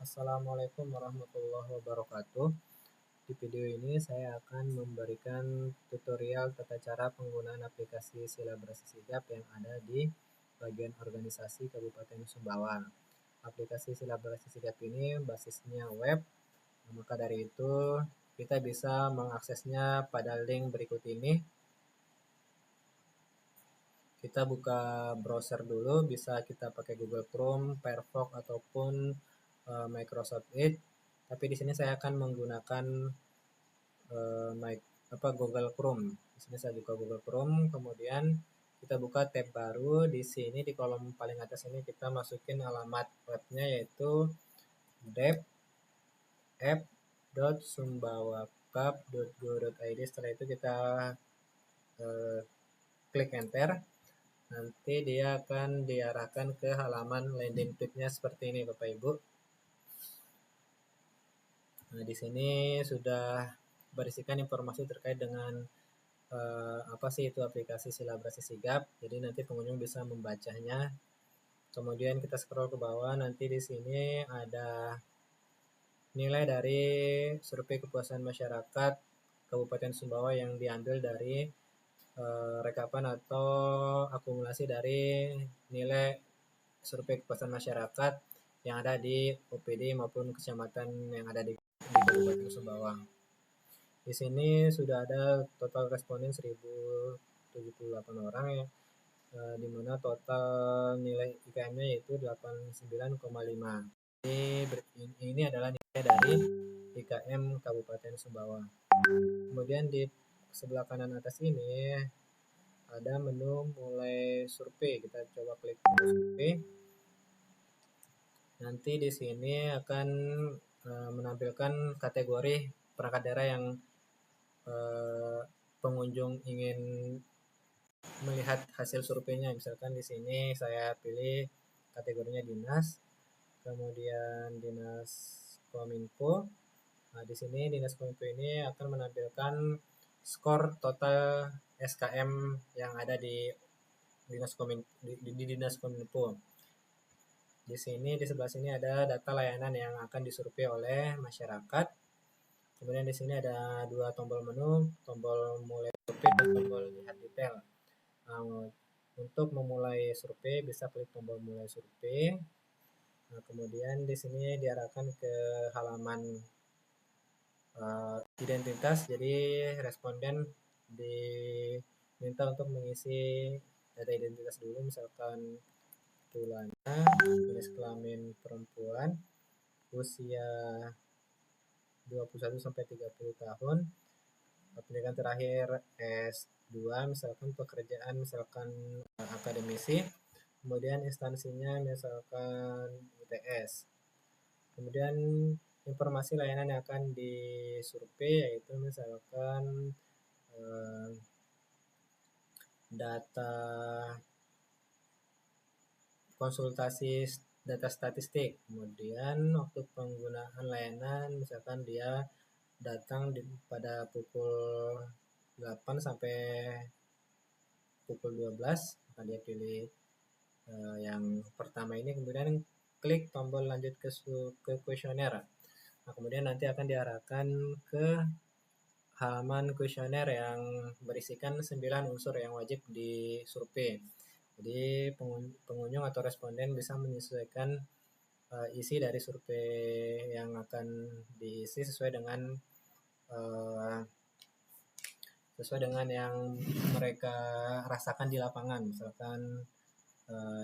Assalamualaikum warahmatullahi wabarakatuh. Di video ini saya akan memberikan tutorial tata cara penggunaan aplikasi Silabrasi Sigap yang ada di bagian organisasi Kabupaten Sumbawa. Aplikasi Silabrasi Sigap ini basisnya web, maka dari itu kita bisa mengaksesnya pada link berikut ini. Kita buka browser dulu, bisa kita pakai Google Chrome, Firefox ataupun Microsoft Edge. Tapi di sini saya akan menggunakan Google Chrome. Di sini saya buka Google Chrome, kemudian kita buka tab baru. Di sini di kolom paling atas ini kita masukin alamat webnya, yaitu dev.app.sumbawakap.go.id. Setelah itu kita klik enter. Nanti dia akan diarahkan ke halaman landing page-nya seperti ini, Bapak Ibu. Nah, di sini sudah berisikan informasi terkait dengan apa sih itu aplikasi Silabrasi Sigap. Jadi nanti pengunjung bisa membacanya. Kemudian kita scroll ke bawah, nanti di sini ada nilai dari survei kepuasan masyarakat Kabupaten Sumbawa yang diambil dari rekapan atau akumulasi dari nilai survei kepuasan masyarakat yang ada di OPD maupun kecamatan yang ada di Kabupaten Sumbawa. Di sini sudah ada total responden 1078 orang ya, di mana total nilai IKM-nya yaitu 89,5. Ini adalah nilai dari IKM Kabupaten Sumbawa. Kemudian di sebelah kanan atas ini ada menu mulai survei. Kita coba klik menu survei. Nanti di sini akan menampilkan kategori perangkat daerah yang pengunjung ingin melihat hasil surveinya. Misalkan di sini saya pilih kategorinya dinas, kemudian dinas Kominfo. Nah, di sini dinas Kominfo ini akan menampilkan skor total SKM yang ada di dinas Kominfo. Di sini di sebelah sini ada data layanan yang akan disurvei oleh masyarakat. Kemudian di sini ada dua tombol menu, tombol mulai survei dan tombol lihat detail. Untuk memulai survei bisa klik tombol mulai survei. Nah, kemudian di sini diarahkan ke halaman identitas. Jadi responden diminta untuk mengisi data identitas dulu, misalkan tulannya, jenis kelamin perempuan, usia 21 sampai 30 tahun, pendidikan terakhir S2, misalkan pekerjaan misalkan akademisi, kemudian instansinya misalkan UTS. Kemudian informasi layanan yang akan disurvei yaitu misalkan data konsultasi data statistik, kemudian waktu penggunaan layanan, misalkan dia datang pada pukul 8 sampai pukul 12, maka dia pilih yang pertama ini, kemudian klik tombol lanjut ke kuesioner. Nah, kemudian nanti akan diarahkan ke halaman kuesioner yang berisikan 9 unsur yang wajib disurvei. Jadi pengunjung atau responden bisa menyesuaikan isi dari survei yang akan diisi sesuai dengan yang mereka rasakan di lapangan. Misalkan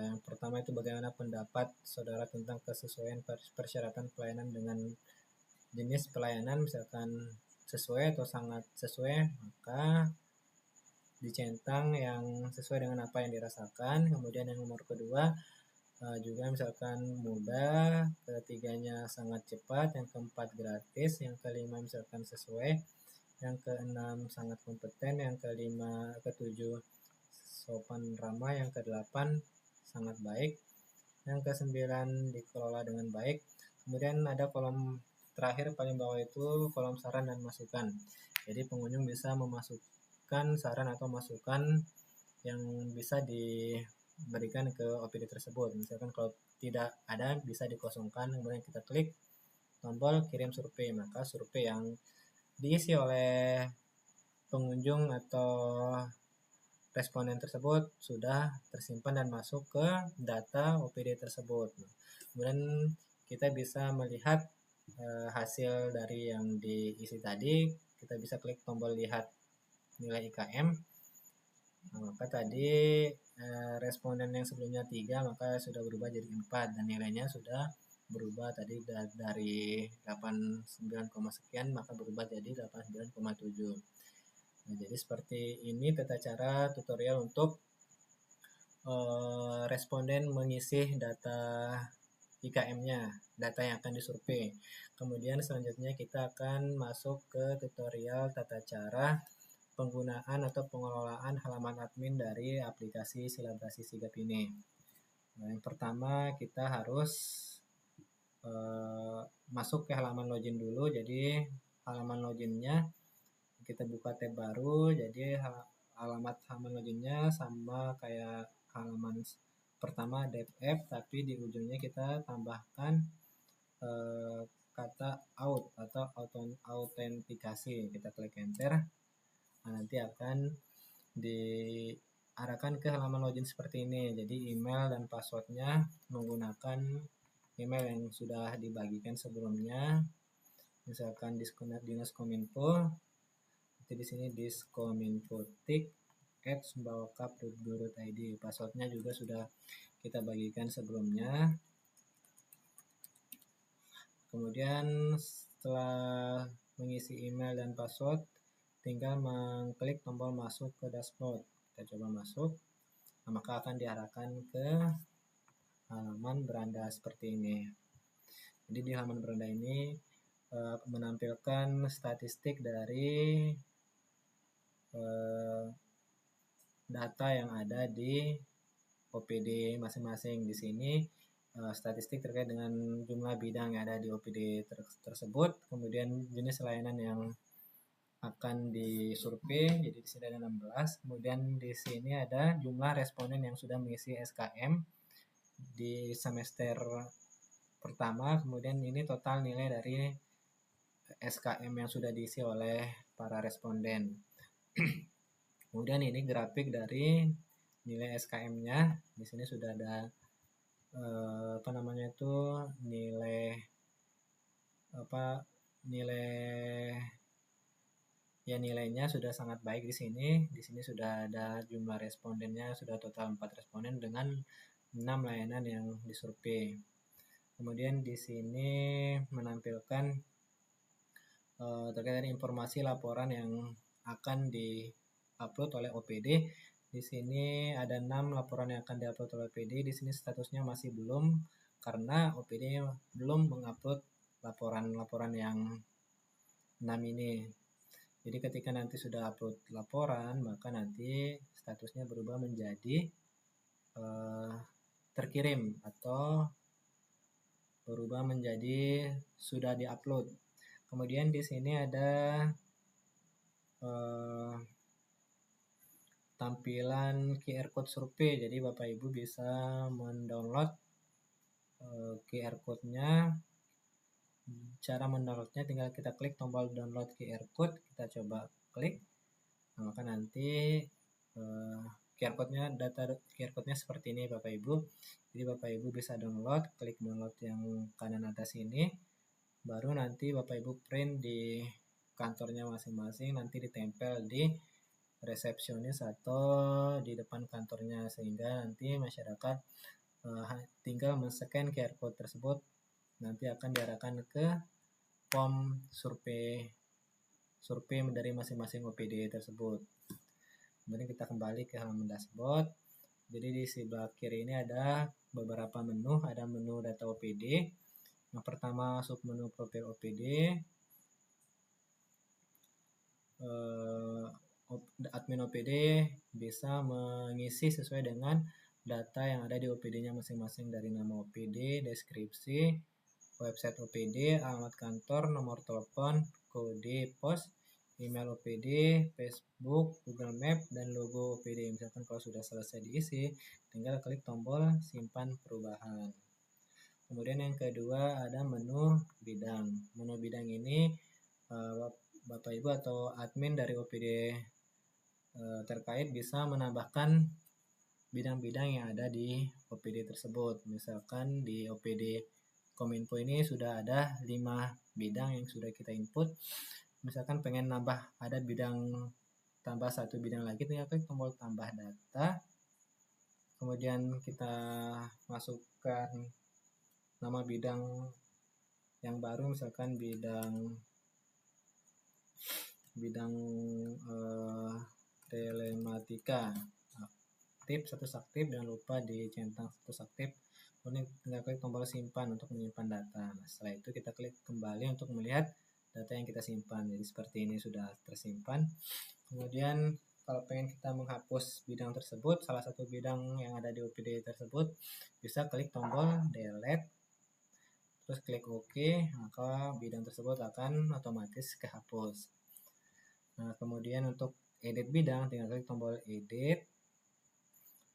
yang pertama itu bagaimana pendapat saudara tentang kesesuaian persyaratan pelayanan dengan jenis pelayanan, misalkan sesuai atau sangat sesuai, maka dicentang yang sesuai dengan apa yang dirasakan. Kemudian yang nomor kedua juga misalkan mudah, ketiganya sangat cepat, yang keempat gratis, yang kelima misalkan sesuai, yang keenam sangat kompeten, yang ketujuh sopan ramah, yang kedelapan sangat baik, yang kesembilan dikelola dengan baik. Kemudian ada kolom terakhir paling bawah itu kolom saran dan masukan. Jadi pengunjung bisa memasukkan saran atau masukan yang bisa berikan ke OPD tersebut. Misalkan kalau tidak ada bisa dikosongkan, kemudian kita klik tombol kirim survei, maka survei yang diisi oleh pengunjung atau responden tersebut sudah tersimpan dan masuk ke data OPD tersebut. Kemudian kita bisa melihat hasil dari yang diisi tadi, kita bisa klik tombol lihat nilai IKM. Nah, maka tadi responden yang sebelumnya 3 maka sudah berubah jadi 4 dan nilainya sudah berubah tadi dari 89, sekian maka berubah jadi 89,7. Nah, jadi seperti ini tata cara tutorial untuk responden mengisi data IKM-nya, data yang akan disurvei. Kemudian selanjutnya kita akan masuk ke tutorial tata cara penggunaan atau pengelolaan halaman admin dari aplikasi Silabrasi Sigap ini. Nah, yang pertama kita harus masuk ke halaman login dulu. Jadi halaman loginnya kita buka tab baru. Jadi alamat halaman loginnya sama kayak halaman pertama dev tapi di ujungnya kita tambahkan kata out atau autentikasi. Kita klik enter. Nah, nanti akan diarahkan ke halaman login seperti ini. Jadi email dan passwordnya menggunakan email yang sudah dibagikan sebelumnya. Misalkan Dinas Kominfo. Nanti di sini diskominfotik@sumbawakap.go.id. Passwordnya juga sudah kita bagikan sebelumnya. Kemudian setelah mengisi email dan password, tinggal mengklik tombol masuk ke dashboard. Kita coba masuk, nah, maka akan diarahkan ke halaman beranda seperti ini. Jadi di halaman beranda ini menampilkan statistik dari data yang ada di OPD masing-masing. Di sini statistik terkait dengan jumlah bidang yang ada di OPD tersebut, kemudian jenis layanan yang akan disurvei, jadi di sini ada 16. Kemudian di sini ada jumlah responden yang sudah mengisi SKM di semester pertama. Kemudian ini total nilai dari SKM yang sudah diisi oleh para responden. Kemudian ini grafik dari nilai SKM-nya. Di sini sudah ada nilainya sudah sangat baik di sini. Di sini sudah ada jumlah respondennya, sudah total 4 responden dengan 6 layanan yang disurvei. Kemudian di sini menampilkan terkait dengan informasi laporan yang akan di-upload oleh OPD. Di sini ada 6 laporan yang akan di-upload oleh OPD. Di sini statusnya masih belum karena OPD belum mengupload laporan-laporan yang 6 ini. Jadi ketika nanti sudah upload laporan, maka nanti statusnya berubah menjadi terkirim atau berubah menjadi sudah diupload. Kemudian di sini ada tampilan QR code survei. Jadi Bapak Ibu bisa mendownload QR code-nya. Cara mendownloadnya tinggal kita klik tombol download QR code, kita coba klik. Nah, maka nanti QR code-nya seperti ini Bapak Ibu. Jadi Bapak Ibu bisa download, klik download yang kanan atas ini. Baru nanti Bapak Ibu print di kantornya masing-masing, nanti ditempel di resepsionis atau di depan kantornya, sehingga nanti masyarakat tinggal men-scan QR code tersebut, nanti akan diarahkan ke form survei dari masing-masing OPD tersebut. Kemudian kita kembali ke halaman dashboard. Jadi di sebelah kiri ini ada beberapa menu, ada menu data OPD. Yang pertama submenu profil OPD. Admin OPD bisa mengisi sesuai dengan data yang ada di OPD-nya masing-masing, dari nama OPD, deskripsi, website OPD, alamat kantor, nomor telepon, kode pos, email OPD, Facebook, Google Map, dan logo OPD. Misalkan kalau sudah selesai diisi, tinggal klik tombol simpan perubahan. Kemudian yang kedua ada menu bidang. Menu bidang ini Bapak Ibu atau admin dari OPD terkait bisa menambahkan bidang-bidang yang ada di OPD tersebut. Misalkan di OPD Kominfo ini sudah ada 5 bidang yang sudah kita input. Misalkan pengen nambah ada bidang tambah 1 bidang lagi, tinggal klik tombol tambah data. Kemudian kita masukkan nama bidang yang baru, misalkan bidang telematika aktif, status aktif, jangan lupa dicentang status aktif. Kemudian tinggal klik tombol simpan untuk menyimpan data. Nah, setelah itu kita klik kembali untuk melihat data yang kita simpan. Jadi seperti ini sudah tersimpan. Kemudian kalau pengen kita menghapus bidang tersebut, salah satu bidang yang ada di OPD tersebut, bisa klik tombol delete, terus klik OK, maka bidang tersebut akan otomatis kehapus. Nah, kemudian untuk edit bidang, tinggal klik tombol edit.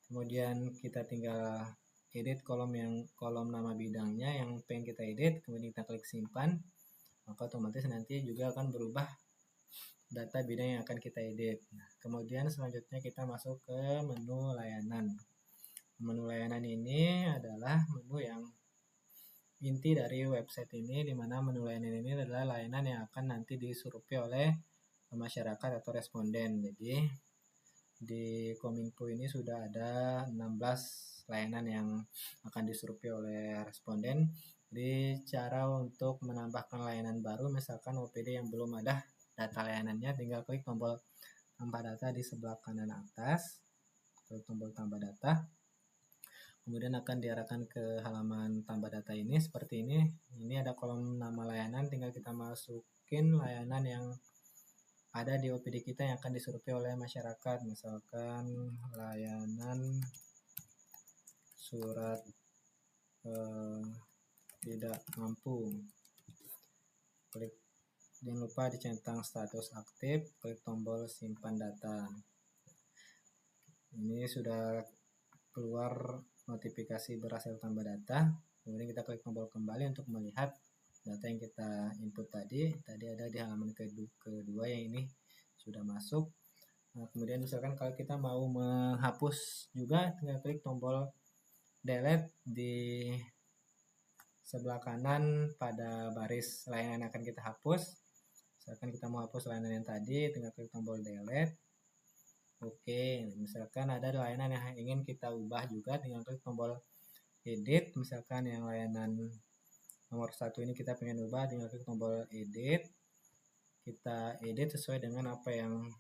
Kemudian kita tinggal edit kolom nama bidangnya yang pengen kita edit, kemudian kita klik simpan, maka otomatis nanti juga akan berubah data bidang yang akan kita edit. Nah, kemudian selanjutnya kita masuk ke menu layanan. Menu layanan ini adalah menu yang inti dari website ini, di mana menu layanan ini adalah layanan yang akan nanti disurvei oleh masyarakat atau responden. Jadi di Kominfo ini sudah ada 16 layanan yang akan disurvei oleh responden. Jadi cara untuk menambahkan layanan baru, misalkan OPD yang belum ada data layanannya, tinggal klik tombol tambah data di sebelah kanan atas, klik tombol tambah data. Kemudian akan diarahkan ke halaman tambah data ini seperti ini. Ini ada kolom nama layanan, tinggal kita masukin layanan yang ada di OPD kita yang akan disurvei oleh masyarakat. Misalkan layanan surat tidak mampu. Klik, jangan lupa dicentang status aktif, klik tombol simpan data. Ini sudah keluar notifikasi berhasil tambah data. Kemudian kita klik tombol kembali untuk melihat data yang kita input tadi ada di halaman kedua yang ini sudah masuk. Nah, kemudian misalkan kalau kita mau menghapus juga, tinggal klik tombol delete di sebelah kanan pada baris layanan yang akan kita hapus. Misalkan kita mau hapus layanan yang tadi, tinggal klik tombol delete. Oke, misalkan ada layanan yang ingin kita ubah juga, tinggal klik tombol edit. Misalkan yang layanan nomor 1 ini kita pengen ubah, tinggal klik tombol edit. Kita edit sesuai dengan apa yang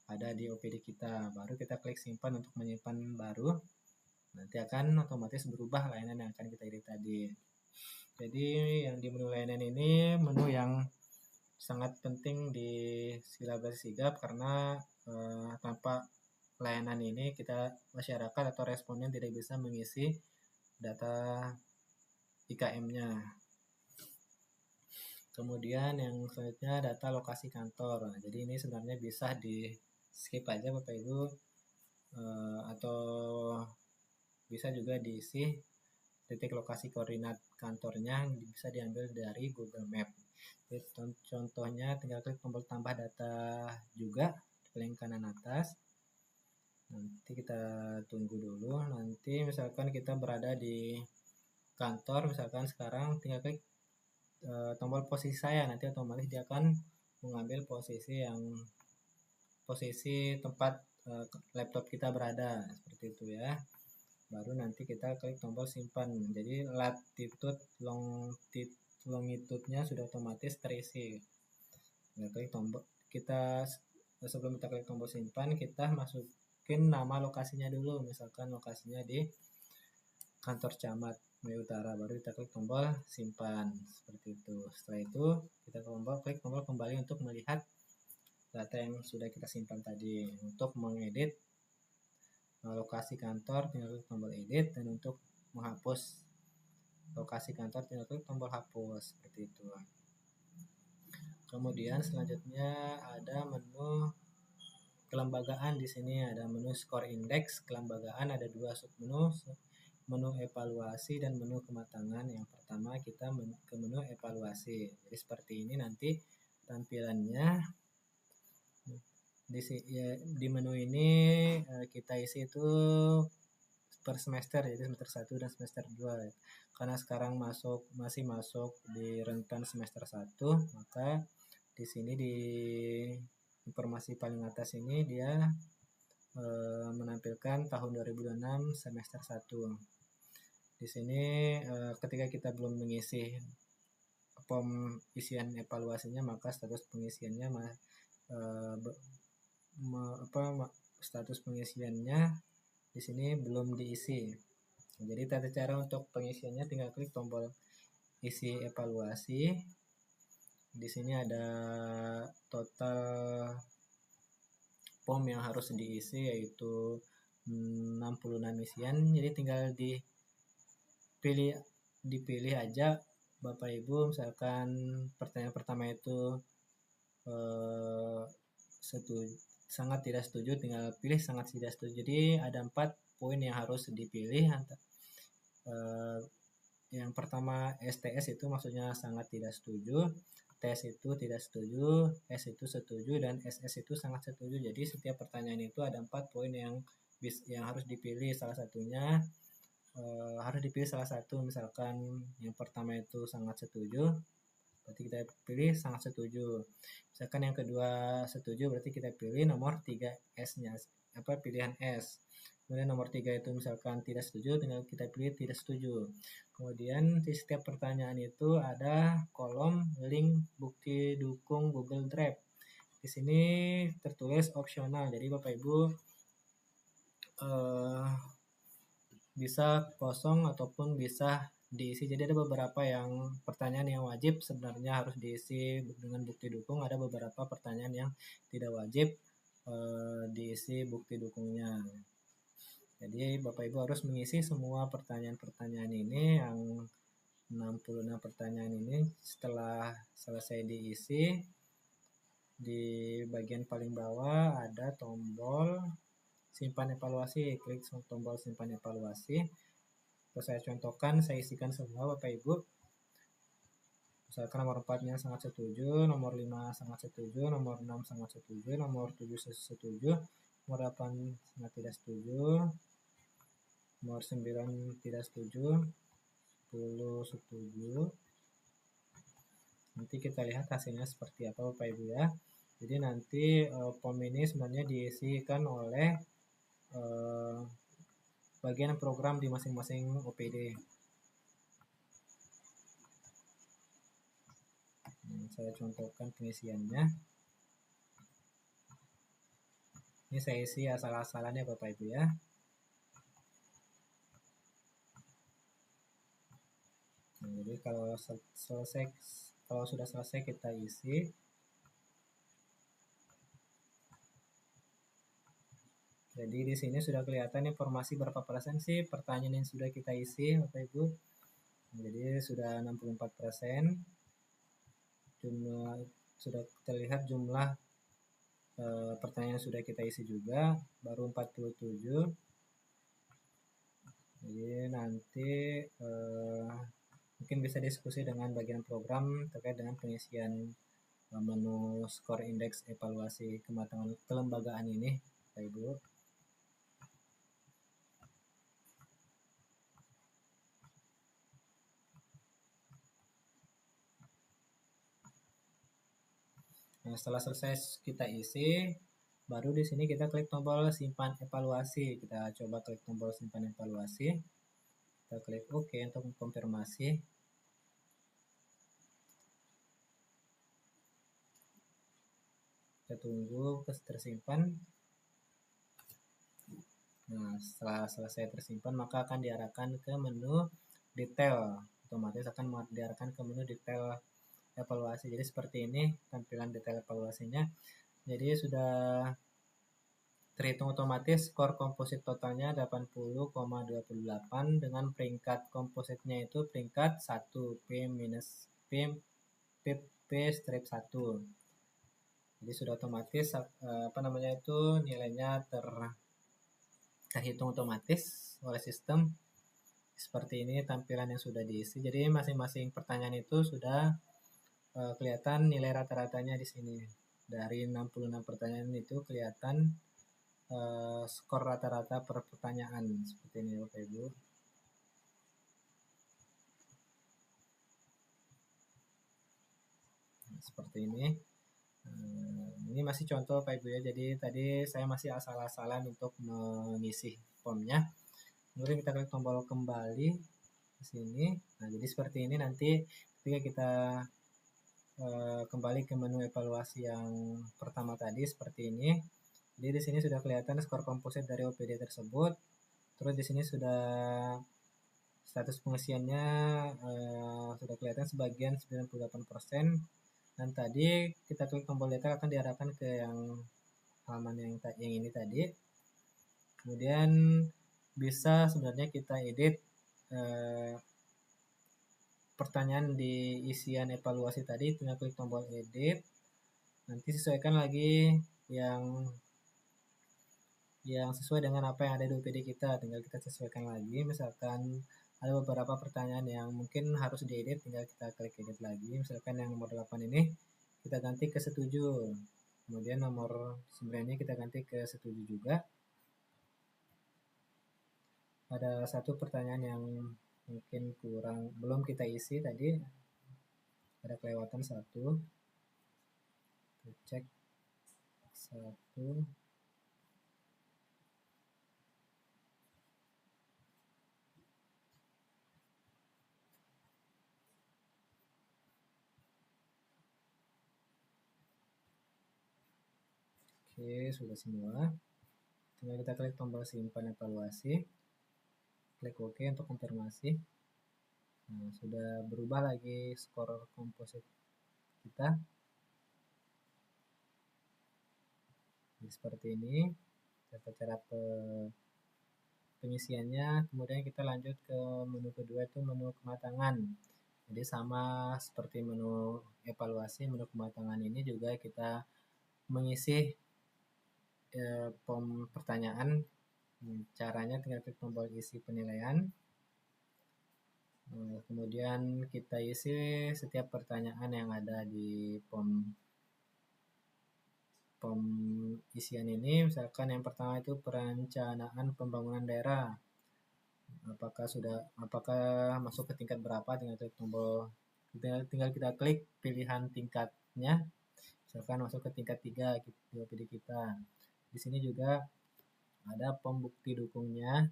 ada di OPD kita. Baru kita klik simpan untuk menyimpan baru. Nanti akan otomatis berubah layanan yang akan kita edit tadi. Jadi yang di menu layanan ini menu yang sangat penting di Silabrasi Sigap, karena tanpa layanan ini masyarakat atau responden tidak bisa mengisi data IKM-nya. Kemudian yang selanjutnya data lokasi kantor. Nah, jadi ini sebenarnya bisa di skip aja Bapak Ibu, atau bisa juga diisi titik lokasi koordinat kantornya, bisa diambil dari Google Map. Jadi, contohnya tinggal klik tombol tambah data juga di paling kanan atas. Nanti kita tunggu dulu. Nanti misalkan kita berada di kantor, misalkan sekarang tinggal klik tombol posisi saya, nanti otomatis dia akan mengambil posisi tempat laptop kita berada, seperti itu ya. Baru nanti kita klik tombol simpan. Jadi latitude longitude-nya sudah otomatis terisi. Kita klik tombol, sebelum kita klik tombol simpan, kita masukin nama lokasinya dulu. Misalkan lokasinya di kantor camat Melayu Utara, baru kita klik tombol simpan, seperti itu. Setelah itu kita klik tombol kembali untuk melihat data yang sudah kita simpan tadi. Untuk mengedit lokasi kantor tinggal klik tombol edit, dan untuk menghapus lokasi kantor tinggal klik tombol hapus, seperti itu. Kemudian selanjutnya ada menu kelembagaan. Di sini ada menu skor indeks kelembagaan, ada dua submenu, menu evaluasi dan menu kematangan. Yang pertama kita ke menu evaluasi. Jadi seperti ini nanti tampilannya. Di menu ini kita isi itu per semester, jadi semester 1 dan semester 2. Karena sekarang masih masuk di rentan semester 1, maka di sini di informasi paling atas ini dia menampilkan tahun 2026 semester 1. Di sini ketika kita belum mengisi form isian evaluasinya, maka status pengisiannya status pengisiannya di sini belum diisi. Jadi tata cara untuk pengisiannya tinggal klik tombol isi evaluasi. Di sini ada total form yang harus diisi, yaitu 66 isian. Jadi tinggal dipilih aja Bapak Ibu, misalkan pertanyaan pertama itu sangat tidak setuju, tinggal pilih sangat tidak setuju. Jadi ada 4 poin yang harus dipilih. Yang pertama STS itu maksudnya sangat tidak setuju, TS itu tidak setuju, S itu setuju, dan SS itu sangat setuju. Jadi setiap pertanyaan itu ada 4 poin yang harus dipilih. Salah satunya harus dipilih salah satu. Misalkan yang pertama itu sangat setuju, berarti kita pilih sangat setuju. Misalkan yang kedua setuju, berarti kita pilih nomor 3 S-nya, pilihan S. Kemudian nomor 3 itu misalkan tidak setuju, tinggal kita pilih tidak setuju. Kemudian di setiap pertanyaan itu ada kolom link bukti dukung Google Drive. Di sini tertulis opsional, jadi Bapak Ibu bisa kosong ataupun bisa diisi. Jadi ada beberapa yang pertanyaan yang wajib sebenarnya harus diisi dengan bukti dukung, ada beberapa pertanyaan yang tidak wajib diisi bukti dukungnya. Jadi Bapak Ibu harus mengisi semua pertanyaan-pertanyaan ini, yang 66 pertanyaan ini. Setelah selesai diisi, di bagian paling bawah ada tombol simpan evaluasi, klik tombol simpan evaluasi. Terus saya contohkan, saya isikan semua Bapak Ibu. Misalkan nomor 4-nya sangat setuju, nomor 5 sangat setuju, nomor 6 sangat setuju, nomor 7 setuju, nomor 8 sangat tidak setuju, nomor 9 tidak setuju, 10 setuju. Nanti kita lihat hasilnya seperti apa Bapak Ibu ya. Jadi nanti form ini sebenarnya diisikan oleh bagian program di masing-masing OPD. Saya contohkan pengisiannya. Ini saya isi asal-asalannya Bapak Ibu ya. Nah, jadi kalau sudah selesai kita isi. Jadi di sini sudah kelihatan informasi berapa persen sih pertanyaan yang sudah kita isi Bapak Ibu. Jadi sudah 64%. Sudah terlihat jumlah pertanyaan yang sudah kita isi juga baru 47. Jadi nanti mungkin bisa diskusi dengan bagian program terkait dengan pengisian menu skor indeks evaluasi kematangan kelembagaan ini Bapak Ibu. Nah, setelah selesai kita isi, baru di sini kita klik tombol simpan evaluasi. Kita coba klik tombol simpan evaluasi. Kita klik OK untuk konfirmasi. Kita tunggu tersimpan. Nah, setelah selesai tersimpan, maka akan diarahkan ke menu detail. Otomatis akan diarahkan ke menu detail evaluasi. Jadi seperti ini tampilan detail evaluasinya. Jadi sudah terhitung otomatis skor komposit totalnya 80,28 dengan peringkat kompositnya itu peringkat 1 P strip 1. Jadi sudah otomatis nilainya terhitung otomatis oleh sistem. Seperti ini tampilan yang sudah diisi. Jadi masing-masing pertanyaan itu sudah kelihatan nilai rata-ratanya di sini. Dari 66 pertanyaan itu kelihatan skor rata-rata per pertanyaan. Seperti ini Bapak Ibu. Seperti ini. Ini masih contoh Pak Ibu ya. Jadi tadi saya masih asal-asalan untuk mengisi formnya. Kemudian kita klik tombol kembali ke sini. Nah, jadi seperti ini nanti ketika kita kembali ke menu evaluasi yang pertama tadi seperti ini. Jadi di sini sudah kelihatan skor komposit dari OPD tersebut. Terus di sini sudah status pengisiannya sudah kelihatan sebagian 98%. Dan tadi kita klik tombol detail akan diarahkan ke yang halaman yang ini tadi. Kemudian bisa sebenarnya kita edit pertanyaan di isian evaluasi tadi, tinggal klik tombol edit. Nanti sesuaikan lagi yang sesuai dengan apa yang ada di OPD kita, tinggal kita sesuaikan lagi. Misalkan ada beberapa pertanyaan yang mungkin harus diedit, tinggal kita klik edit lagi. Misalkan yang nomor 8 ini kita ganti ke setuju. Kemudian nomor 9 ini kita ganti ke setuju juga. Ada satu pertanyaan yang mungkin belum kita isi tadi. Ada kelewatan satu. Kita cek satu. Oke, sudah semua. Tinggal kita klik tombol simpan evaluasi. Klik OK untuk konfirmasi. Nah, sudah berubah lagi skor komposit kita. Jadi seperti ini. Cara pengisiannya. Kemudian kita lanjut ke menu kedua, itu menu kematangan. Jadi sama seperti menu evaluasi, menu kematangan ini juga kita mengisi form pertanyaan. Caranya tinggal klik tombol isi penilaian. Kemudian kita isi setiap pertanyaan yang ada di form isian ini. Misalkan yang pertama itu perencanaan pembangunan daerah. Apakah masuk ke tingkat berapa, tinggal klik tinggal kita klik pilihan tingkatnya. Misalkan masuk ke tingkat 3 di OPD kita. Di sini juga ada pembukti dukungnya.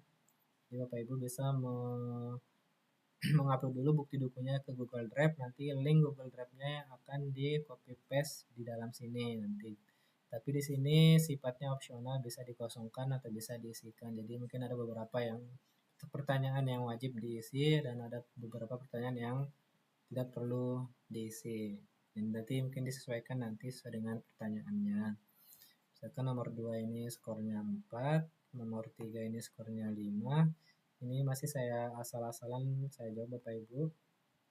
Jadi Bapak Ibu bisa mengupload dulu bukti dukungnya ke Google Drive. Nanti link Google Drive-nya akan di copy paste di dalam sini nanti. Tapi di sini sifatnya opsional, bisa dikosongkan atau bisa diisikan. Jadi mungkin ada beberapa pertanyaan yang wajib diisi dan ada beberapa pertanyaan yang tidak perlu diisi. Dan nanti mungkin disesuaikan nanti sesuai dengan pertanyaannya. Misalkan nomor 2 ini skornya 4, nomor 3 ini skornya 5. Ini masih saya asal-asalan saya jawab Bapak Ibu.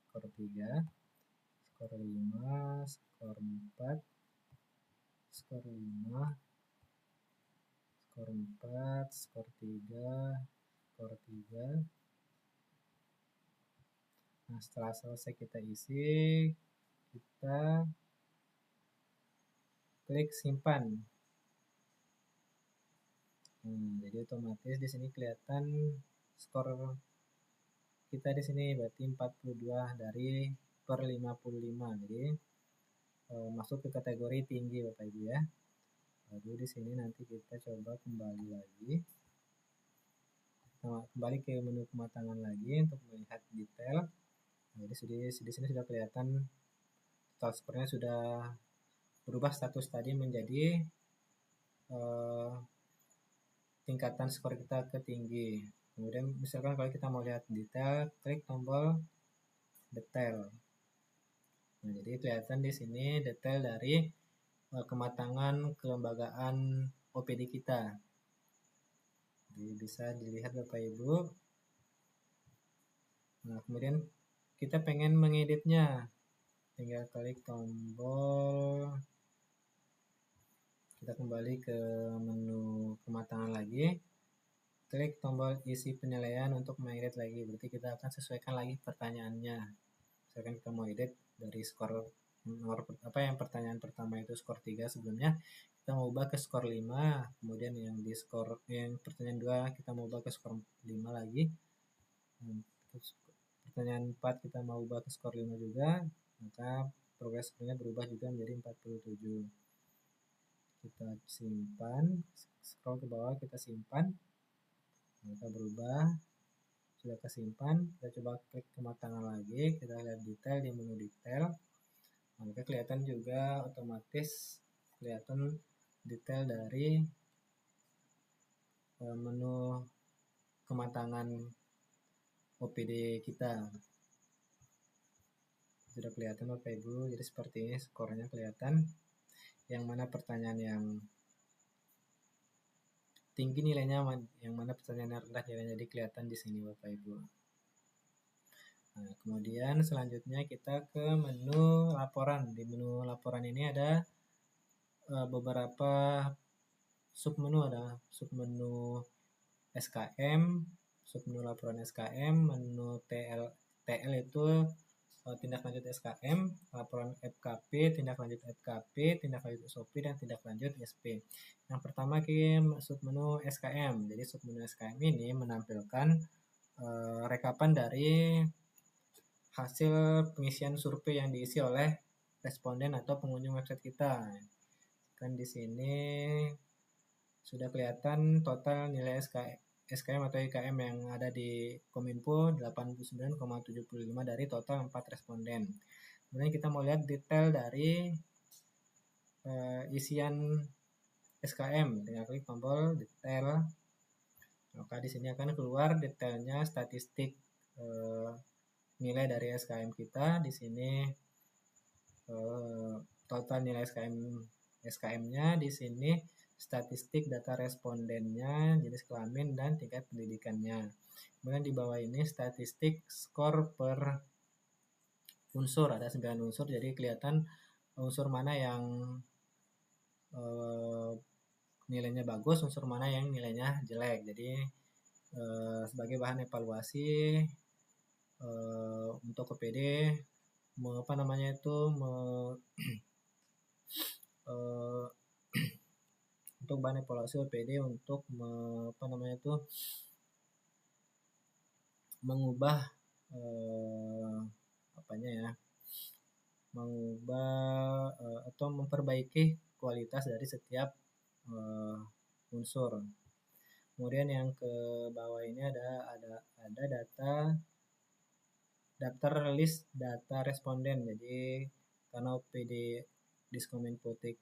Skor 3, skor 5, skor 4, skor 5, skor 4, skor 3, skor 3. Nah, setelah selesai kita isi, kita klik simpan. Jadi otomatis di sini kelihatan skor kita di sini berarti 42 dari per 55. Jadi masuk ke kategori tinggi Bapak Ibu ya. Lalu di sini nanti kita coba kembali lagi. Kembali ke menu kematangan lagi untuk melihat detail. Jadi di sini sudah kelihatan total skornya sudah berubah status tadi menjadi tingkatan skor kita ke tinggi. Kemudian misalkan kalau kita mau lihat detail, klik tombol detail. Nah, jadi kelihatan di sini detail dari kematangan kelembagaan OPD kita. Jadi bisa dilihat Bapak Ibu. Nah, kemudian kita pengen mengeditnya. tinggal klik tombol, kita kembali ke menu kematangan lagi, klik tombol isi penilaian untuk mengedit lagi. Berarti kita akan sesuaikan lagi pertanyaannya. Misalkan kita mau edit dari skor nomor yang pertanyaan pertama itu skor 3 sebelumnya, kita mau ubah ke skor 5, kemudian yang di skor yang pertanyaan 2 kita mau ubah ke skor 5 lagi. Pertanyaan 4 kita mau ubah ke skor 5 juga, maka progres skornya berubah juga menjadi 47. Kita simpan, scroll ke bawah, kita simpan, maka berubah, sudah kesimpan. Kita coba klik kematangan lagi, kita lihat detail di menu detail, maka kelihatan juga otomatis kelihatan detail dari menu kematangan OPD kita. Sudah kelihatan Bapak Ibu, jadi seperti ini skornya kelihatan. Yang mana pertanyaan yang tinggi nilainya, yang mana pertanyaan yang rendah nilainya, jadi kelihatan di sini Bapak Ibu. Nah, kemudian selanjutnya kita ke menu laporan. Di menu laporan ini ada beberapa submenu, ada submenu SKM, submenu laporan SKM, menu TL itu tindak lanjut SKM, laporan FKP, tindak lanjut FKP, tindak lanjut SOP, dan tindak lanjut SP. Yang pertama kita submenu SKM. Jadi submenu SKM ini menampilkan rekapan dari hasil pengisian survei yang diisi oleh responden atau pengunjung website kita. Kan di sini sudah kelihatan total nilai SKM atau IKM yang ada di Kominfo 89,75 dari total 4 responden. Kemudian kita mau lihat detail dari isian SKM, tinggal klik tombol detail. Maka di sini akan keluar detailnya statistik nilai dari SKM kita. Di sini total nilai SKM-nya, di sini statistik data respondennya, jenis kelamin, dan tingkat pendidikannya. Kemudian di bawah ini statistik skor per unsur, ada 9 unsur, jadi kelihatan unsur mana yang nilainya bagus, unsur mana yang nilainya jelek. Jadi sebagai bahan evaluasi untuk OPD, untuk bahan evaluasi OPD untuk mengubah atau memperbaiki kualitas dari setiap unsur. Kemudian yang ke bawah ini ada daftar list data responden. Jadi karena OPD Diskominfotik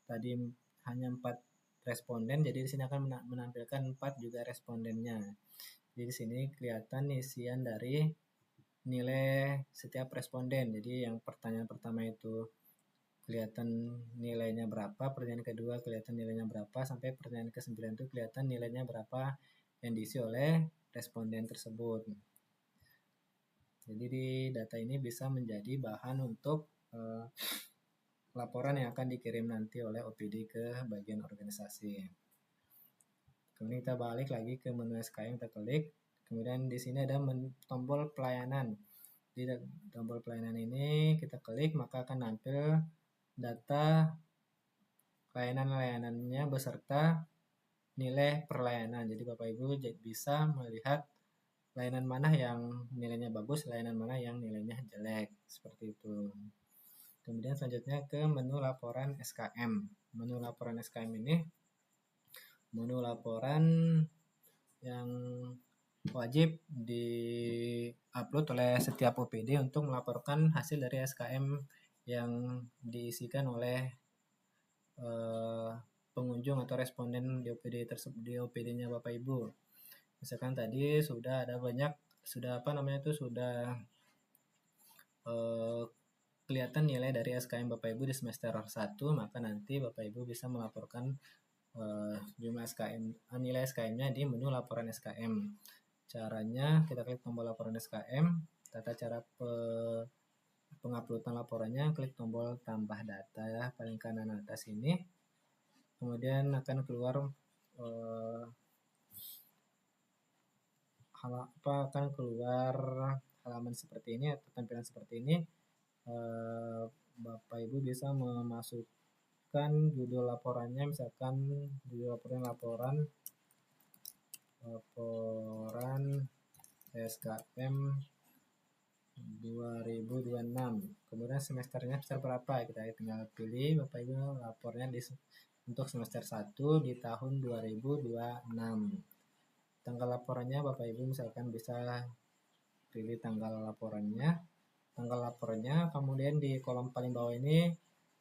tadi hanya 4 responden, jadi di sini akan menampilkan 4 juga respondennya. Jadi di sini kelihatan isian dari nilai setiap responden. Jadi yang pertanyaan pertama itu kelihatan nilainya berapa, pertanyaan kedua kelihatan nilainya berapa, sampai pertanyaan ke-9 itu kelihatan nilainya berapa yang diisi oleh responden tersebut. Jadi di data ini bisa menjadi bahan untuk laporan yang akan dikirim nanti oleh OPD ke bagian organisasi. Kemudian kita balik lagi ke menu SKM, kita klik. Kemudian di sini ada tombol pelayanan. Di tombol pelayanan ini kita klik, maka akan nampil data layanan-layanannya beserta nilai per layanan. Jadi Bapak Ibu bisa melihat layanan mana yang nilainya bagus, layanan mana yang nilainya jelek, seperti itu. Kemudian selanjutnya ke menu laporan SKM. Menu laporan SKM ini menu laporan yang wajib di-upload oleh setiap OPD untuk melaporkan hasil dari SKM yang diisikan oleh pengunjung atau responden di OPD tersebut, di OPD-nya Bapak Ibu. Misalkan tadi sudah ada banyak, sudah kelihatan nilai dari SKM Bapak Ibu di semester 1, maka nanti Bapak Ibu bisa melaporkan jumlah SKM, nilai SKM-nya di menu laporan SKM. Caranya kita klik tombol laporan SKM, tata cara penguploadan laporannya, klik tombol tambah data ya, paling kanan atas ini. Kemudian akan keluar akan keluar halaman seperti ini atau tampilan seperti ini. Bapak Ibu bisa memasukkan judul laporannya, misalkan judul laporan SKM 2026. Kemudian semesternya semester berapa? Kita tinggal pilih Bapak Ibu lapornya untuk semester 1 di tahun 2026. Tanggal laporannya Bapak Ibu misalkan bisa pilih tanggal laporannya, kemudian di kolom paling bawah ini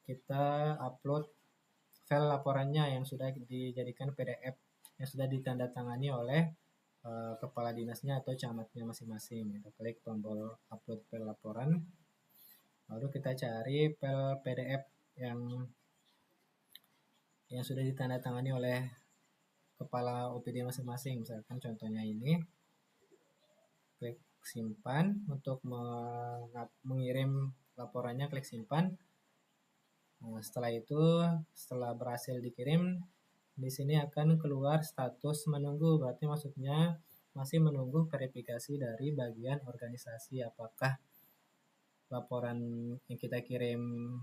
kita upload file laporannya yang sudah dijadikan PDF, yang sudah ditandatangani oleh kepala dinasnya atau camatnya masing-masing. Kita klik tombol upload file laporan, lalu kita cari file PDF yang sudah ditandatangani oleh kepala OPD masing-masing. Misalkan contohnya ini, klik simpan. Untuk mengirim laporannya klik simpan. Nah, setelah berhasil dikirim, di sini akan keluar status menunggu. Berarti maksudnya masih menunggu verifikasi dari bagian organisasi, apakah laporan yang kita kirim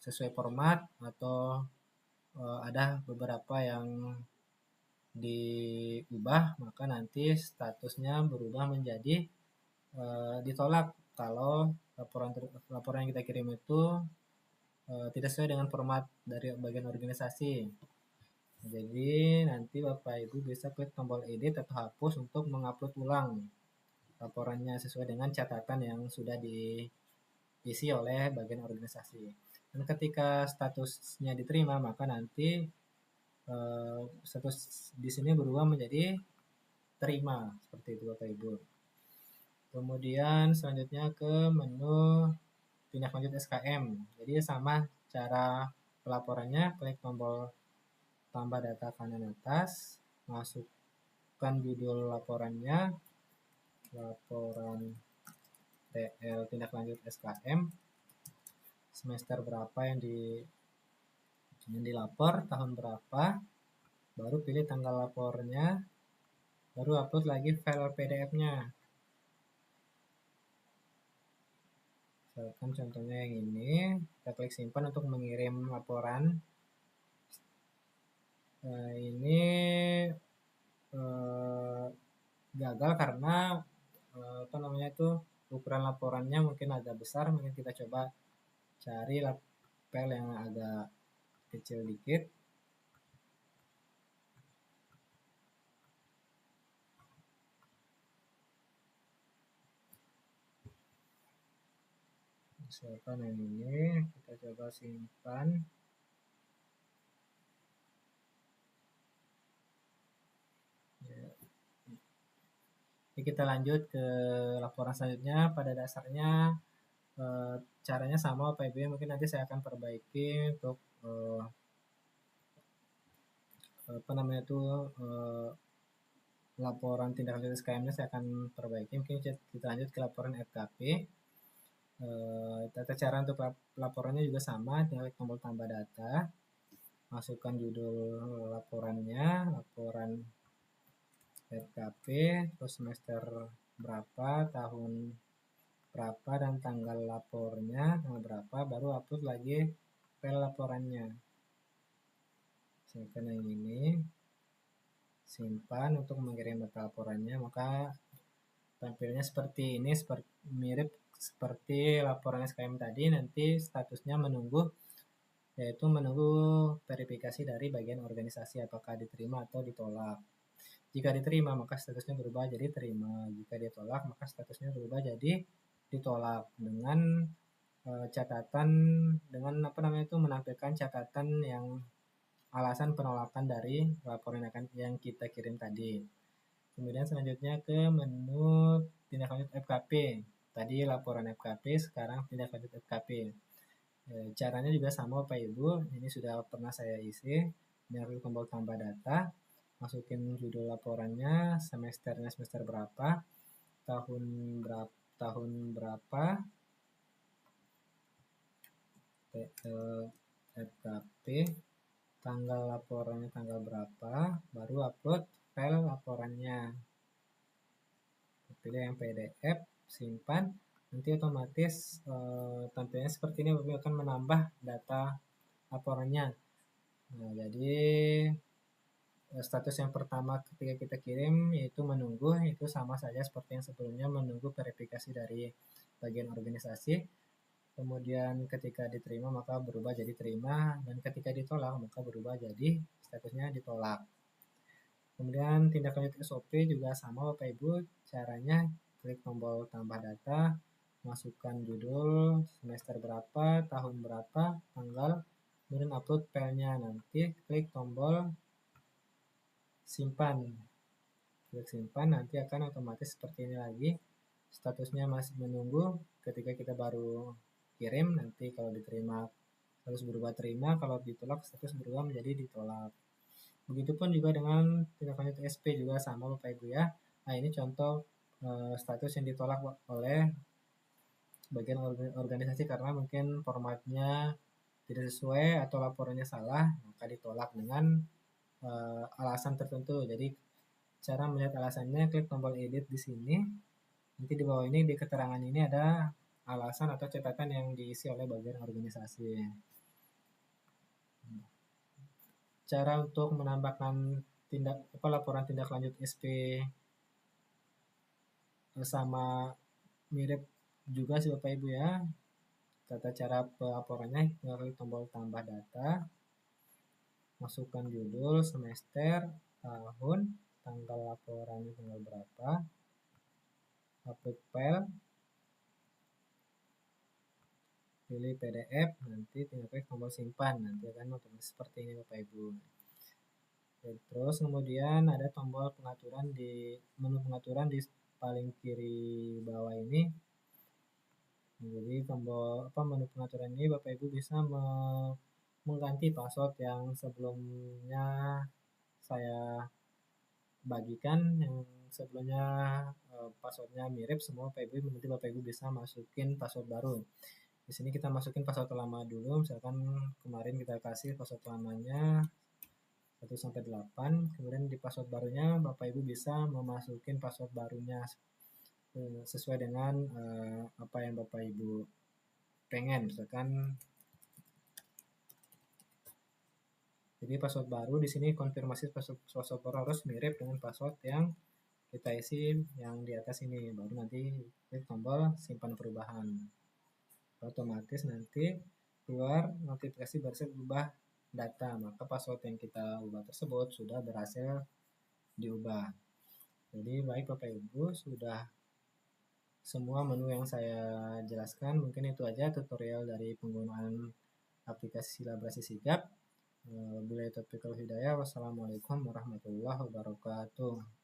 sesuai format atau ada beberapa yang diubah, maka nanti statusnya berubah menjadi ditolak kalau laporan yang kita kirim itu tidak sesuai dengan format dari bagian organisasi. Jadi nanti Bapak Ibu bisa klik tombol edit atau hapus untuk mengupload ulang laporannya sesuai dengan catatan yang sudah diisi oleh bagian organisasi. Dan ketika statusnya diterima, maka nanti status di sini berubah menjadi terima, seperti itu Bapak Ibu. Kemudian selanjutnya ke menu tindak lanjut SKM. Jadi sama cara pelaporannya, klik tombol tambah data kanan atas, masukkan judul laporannya, laporan TL tindak lanjut SKM, semester berapa yang dilapor, tahun berapa, baru pilih tanggal lapornya, baru upload lagi file PDF-nya. Misalkan contohnya yang ini, kita klik simpan untuk mengirim laporan. Ini gagal karena ukuran laporannya mungkin agak besar. Mungkin kita coba cari file yang agak kecil dikit. Misalkan yang ini, kita coba simpan. Jadi kita lanjut ke laporan selanjutnya. Pada dasarnya caranya sama Pak Ibu, mungkin nanti saya akan perbaiki untuk laporan tindak lanjut SKM-nya saya akan perbaiki. Mungkin kita lanjut ke laporan FKP. Tata cara untuk laporannya juga sama, tinggal klik tombol tambah data, masukkan judul laporannya, laporan FKP, terus semester berapa, tahun berapa, dan tanggal lapornya tanggal berapa, baru upload lagi file laporannya. Misalkan yang ini, simpan untuk mengirim data laporannya, maka tampilnya seperti ini, mirip seperti laporan SKM tadi. Nanti statusnya menunggu, yaitu menunggu verifikasi dari bagian organisasi apakah diterima atau ditolak. Jika diterima, maka statusnya berubah jadi terima. Jika ditolak, maka statusnya berubah jadi ditolak dengan catatan, dengan menampilkan catatan yang alasan penolakan dari laporan yang kita kirim tadi. Kemudian selanjutnya ke menu tindak lanjut FKP. Tadi laporan FKP, sekarang tindak lanjut FKP. Caranya juga sama Bapak Ibu, ini sudah pernah saya isi. Tinggal tombol tambah data, masukin judul laporannya, semesternya semester berapa, tahun berapa, FKP, tanggal laporannya tanggal berapa, baru upload file laporannya. Pilih yang PDF, simpan, nanti otomatis tampilnya seperti ini, akan menambah data laporannya. Nah, jadi status yang pertama ketika kita kirim yaitu menunggu, itu sama saja seperti yang sebelumnya, menunggu verifikasi dari bagian organisasi. Kemudian ketika diterima maka berubah jadi terima, dan ketika ditolak maka berubah jadi statusnya ditolak. Kemudian tindak lanjut SOP juga sama Bapak Ibu, caranya klik tombol tambah data, masukkan judul, semester berapa, tahun berapa, tanggal, kemudian upload filenya, nanti klik tombol simpan. Klik simpan, nanti akan otomatis seperti ini lagi, statusnya masih menunggu. Ketika kita baru kirim, nanti kalau diterima harus berubah terima, kalau ditolak status berubah menjadi ditolak. Begitupun juga dengan tindak lanjut SP juga sama Bapak Ibu ya. Nah, ini contoh status yang ditolak oleh bagian organisasi karena mungkin formatnya tidak sesuai atau laporannya salah, maka ditolak dengan alasan tertentu. Jadi cara melihat alasannya, klik tombol edit di sini. Nanti di bawah ini, di keterangan ini ada alasan atau catatan yang diisi oleh bagian organisasi. Cara untuk menambahkan laporan tindak lanjut SP sama mirip juga sih Bapak Ibu ya. Tata cara pelaporannya, tinggal klik tombol tambah data, masukkan judul, semester, tahun, tanggal laporannya tanggal berapa, upload file, pilih PDF, nanti tinggal klik tombol simpan, nanti akan otomatis seperti ini Bapak Ibu. Terus kemudian ada tombol pengaturan di menu pengaturan di paling kiri bawah ini. Jadi tombol menu pengaturan ini Bapak Ibu bisa mengganti password yang sebelumnya saya bagikan, yang sebelumnya passwordnya mirip semua Bapak Ibu, nanti Bapak Ibu bisa masukin password baru. Di sini kita masukin password lama dulu, misalkan kemarin kita kasih password lamanya 1 sampai 8, kemudian di password barunya Bapak Ibu bisa memasukin password barunya sesuai dengan apa yang Bapak Ibu pengen, misalkan. Jadi password baru di sini konfirmasi password baru harus mirip dengan password yang kita isi yang di atas ini, baru nanti klik tombol simpan perubahan. Otomatis nanti keluar notifikasi berhasil ubah data, maka password yang kita ubah tersebut sudah berhasil diubah. Jadi baik Bapak Ibu, sudah semua menu yang saya jelaskan. Mungkin itu aja tutorial dari penggunaan aplikasi Silabrasi Sigap. Wabillahi taufiq wal hidayah. Wassalamualaikum warahmatullahi wabarakatuh.